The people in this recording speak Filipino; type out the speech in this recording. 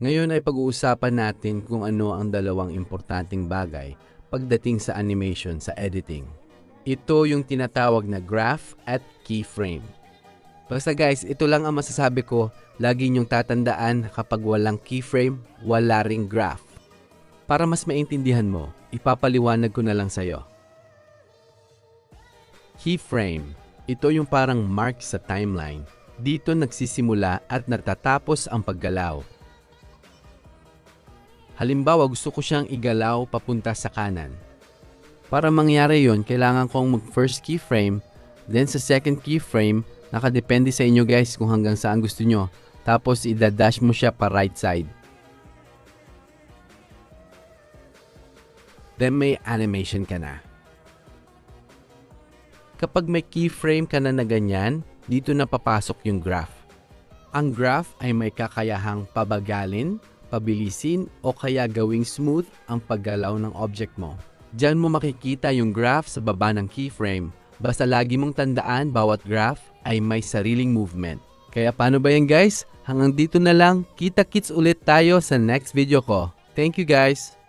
Ngayon ay pag-uusapan natin kung ano ang dalawang importanteng bagay pagdating sa animation sa editing. Ito yung tinatawag na graph at keyframe. Basta guys, ito lang ang masasabi ko, lagi niyong tatandaan kapag walang keyframe, wala ring graph. Para mas maintindihan mo, ipapaliwanag ko na lang sa'yo. Keyframe, ito yung parang mark sa timeline. Dito nagsisimula at natatapos ang paggalaw. Halimbawa, gusto ko siyang igalaw papunta sa kanan. Para mangyari yon, kailangan kong mag-first keyframe, then sa second keyframe, nakadepende sa inyo guys kung hanggang saan gusto nyo. Tapos idadash mo siya pa right side. Then may animation ka na. Kapag may keyframe ka na ganyan, dito na papasok yung graph. Ang graph ay may kakayahang pabagalin, pabilisin o kaya gawing smooth ang paggalaw ng object mo. Diyan mo makikita yung graph sa baba ng keyframe. Basta lagi mong tandaan bawat graph ay may sariling movement. Kaya paano ba yan guys? Hanggang dito na lang. Kita-kits ulit tayo sa next video ko. Thank you guys!